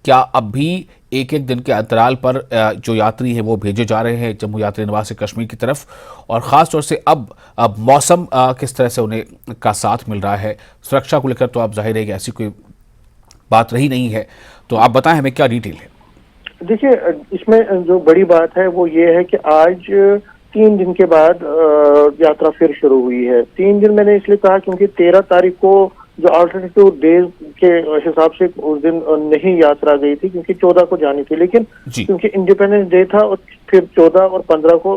क्या अब भी एक एक दिन के अंतराल पर जो यात्री है वो भेजे जा रहे हैं जम्मू यात्री निवास से कश्मीर की तरफ, और ख़ास तौर से अब मौसम किस तरह से उन्हें का साथ मिल रहा है? सुरक्षा को लेकर तो आप जाहिर है कि ऐसी कोई बात रही नहीं है, तो आप बताएं हमें क्या डिटेल है। देखिए, इसमें जो बड़ी बात है वो ये है कि आज 3 दिन के बाद यात्रा फिर शुरू हुई है। 3 दिन मैंने इसलिए कहा क्योंकि 13 तारीख को जो अल्टरनेटिव डेज के हिसाब से उस दिन नहीं यात्रा गई थी, क्योंकि 14 को जानी थी, लेकिन क्योंकि इंडिपेंडेंस डे था और फिर 14 और 15 को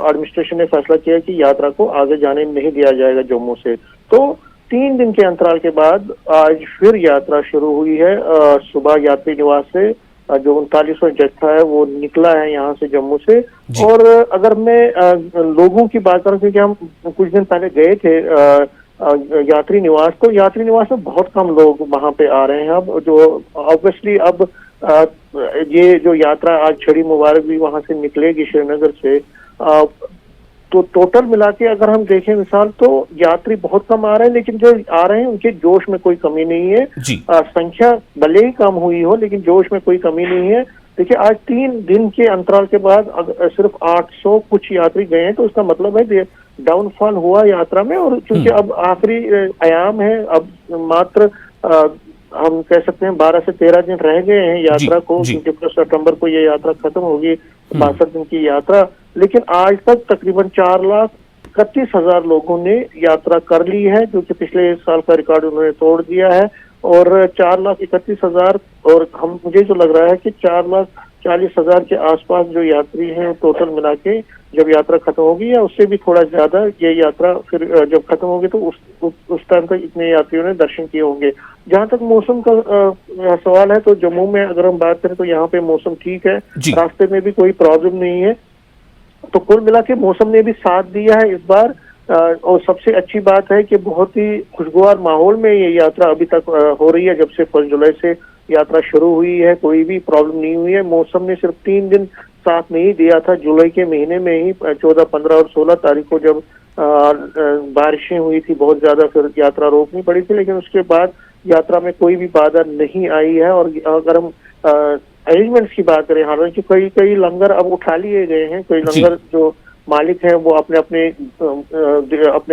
एडमिनिस्ट्रेशन ने फैसला किया कि यात्रा को आगे जाने नहीं दिया जाएगा जम्मू से। तो 3 दिन के अंतराल के बाद आज फिर यात्रा शुरू हुई है। सुबह यात्री निवास से जो 39वां जत्था है वो निकला है यहाँ से जम्मू से। और अगर मैं लोगों की बात करूं, क्योंकि हम कुछ दिन पहले गए थे यात्री निवास, तो यात्री निवास में बहुत कम लोग वहां पे आ रहे हैं। अब जो ऑब्वियसली अब ये जो यात्रा आज छड़ी मुबारक भी वहां से निकलेगी श्रीनगर से, तो टोटल मिला के अगर हम देखें मिसाल, तो यात्री बहुत कम आ रहे हैं, लेकिन जो आ रहे हैं उनके जोश में कोई कमी नहीं है। संख्या भले ही कम हुई हो लेकिन जोश में कोई कमी नहीं है। देखिए, आज 3 दिन के अंतराल के बाद सिर्फ 800 कुछ यात्री गए हैं, तो उसका मतलब है डाउनफॉल हुआ यात्रा में। और क्योंकि अब आखिरी आयाम है, अब मात्र हम कह सकते हैं 12 से 13 दिन रह गए हैं यात्रा को, क्योंकि 1 सितंबर को ये यात्रा खत्म होगी, 62 दिन की यात्रा। लेकिन आज तक तकरीबन 4,31,000 लोगों ने यात्रा कर ली है, जो कि पिछले साल का रिकॉर्ड उन्होंने तोड़ दिया है। और 4,31,000, और मुझे जो लग रहा है कि 4,40,000 के आसपास जो यात्री हैं टोटल मिला के, जब यात्रा खत्म होगी या उससे भी थोड़ा ज्यादा, ये यात्रा फिर जब खत्म होगी तो उस टाइम तक इतने यात्रियों ने दर्शन किए होंगे। जहां तक मौसम का सवाल है, तो जम्मू में अगर हम बात करें तो यहाँ पे मौसम ठीक है, रास्ते में भी कोई प्रॉब्लम नहीं है। तो कुल मिला के मौसम ने भी साथ दिया है इस बार। और सबसे अच्छी बात है कि बहुत ही खुशगवार माहौल में ये यात्रा अभी तक हो रही है। जब से 1 जुलाई से यात्रा शुरू हुई है, कोई भी प्रॉब्लम नहीं हुई है। मौसम ने सिर्फ 3 दिन साथ नहीं दिया था, जुलाई के महीने में ही 14, 15 और 16 तारीख को जब बारिशें हुई थी बहुत ज्यादा, फिर यात्रा रोकनी पड़ी थी, लेकिन उसके बाद यात्रा में कोई भी बाधा नहीं आई है। और अगर हम अरेंजमेंट्स की बात करें, हालांकि कई लंगर अब उठा लिए गए हैं, कई लंगर जो मालिक हैं वो अपने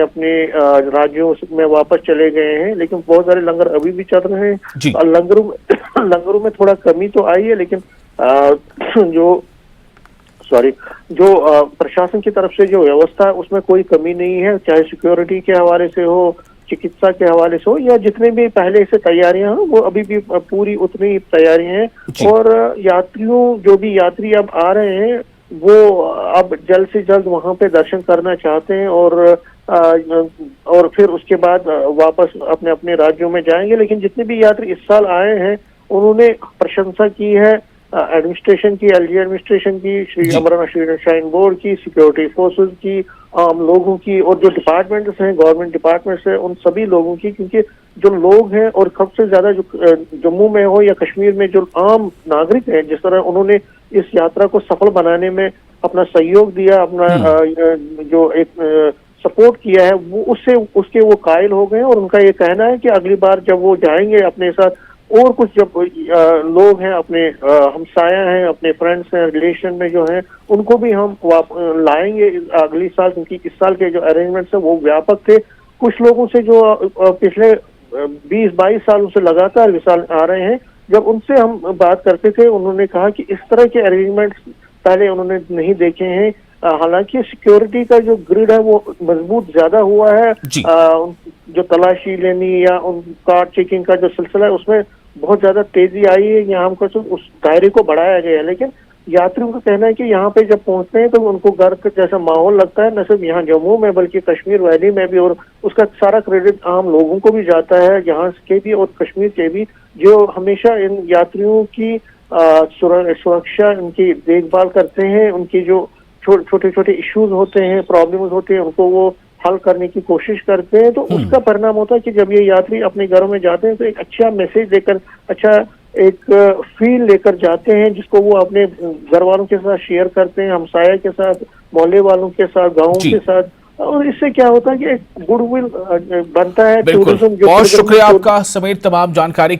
अपने राज्यों में वापस चले गए हैं, लेकिन बहुत सारे लंगर अभी भी चल रहे हैं। और लंगरों में थोड़ा कमी तो आई है, लेकिन जो प्रशासन की तरफ से जो व्यवस्था है उसमें कोई कमी नहीं है, चाहे सिक्योरिटी के हवाले से हो, चिकित्सा के हवाले से हो, या जितने भी पहले से तैयारियां हैं वो अभी भी पूरी उतनी तैयारियां हैं। और जो भी यात्री अब आ रहे हैं वो अब जल्द से जल्द वहां पे दर्शन करना चाहते हैं, और फिर उसके बाद वापस अपने अपने राज्यों में जाएंगे। लेकिन जितने भी यात्री इस साल आए हैं उन्होंने प्रशंसा की है एडमिनिस्ट्रेशन की, एलजी एडमिनिस्ट्रेशन की, श्री अमरनाथ श्राइन बोर्ड की, सिक्योरिटी फोर्सेस की, आम लोगों की, और जो डिपार्टमेंट्स हैं, गवर्नमेंट डिपार्टमेंट्स हैं, उन सभी लोगों की। क्योंकि जो लोग हैं, और सबसे ज्यादा जो जम्मू में हो या कश्मीर में जो आम नागरिक हैं, जिस तरह उन्होंने इस यात्रा को सफल बनाने में अपना सहयोग दिया, अपना जो एक सपोर्ट किया है, वो उसके वो कायल हो गए। और उनका ये कहना है कि अगली बार जब वो जाएंगे अपने साथ और कुछ जब लोग हैं, अपने हमसाया हैं, अपने फ्रेंड्स हैं, रिलेशन में जो हैं, उनको भी हम लाएंगे अगली साल, क्योंकि इस साल के जो अरेंजमेंट्स हैं वो व्यापक थे। कुछ लोगों से जो पिछले 20-22 सालों से लगातार विशाल आ रहे हैं, जब उनसे हम बात करते थे, उन्होंने कहा कि इस तरह के अरेंजमेंट्स पहले उन्होंने नहीं देखे हैं। हालांकि सिक्योरिटी का जो ग्रिड है वो मजबूत ज्यादा हुआ है, जो तलाशी लेनी या उन कार चेकिंग का जो सिलसिला है उसमें बहुत ज्यादा तेजी आई है। यहाँ हमको उस दायरे को बढ़ाया गया है। लेकिन यात्रियों का कहना है कि यहाँ पे जब पहुंचते हैं तो उनको घर का जैसा माहौल लगता है, न सिर्फ यहाँ जम्मू में बल्कि कश्मीर वैली में भी। और उसका सारा क्रेडिट आम लोगों को भी जाता है, यहाँ के भी और कश्मीर के भी, जो हमेशा इन यात्रियों की सुरक्षा, उनकी देखभाल करते हैं। उनकी जो छोटे छोटे इश्यूज होते हैं, प्रॉब्लम्स होते हैं, उनको वो हल करने की कोशिश करते हैं। तो उसका परिणाम होता है कि जब ये यात्री अपने घरों में जाते हैं तो एक अच्छा मैसेज देकर, अच्छा एक फील लेकर जाते हैं, जिसको वो अपने घर वालों के साथ शेयर करते हैं, हमसाया के साथ, मोहल्ले वालों के साथ, गाँव के साथ। और इससे क्या होता है कि एक गुडविल बनता है। बिल्कुल, बहुत शुक्रिया आपका समेत तमाम जानकारी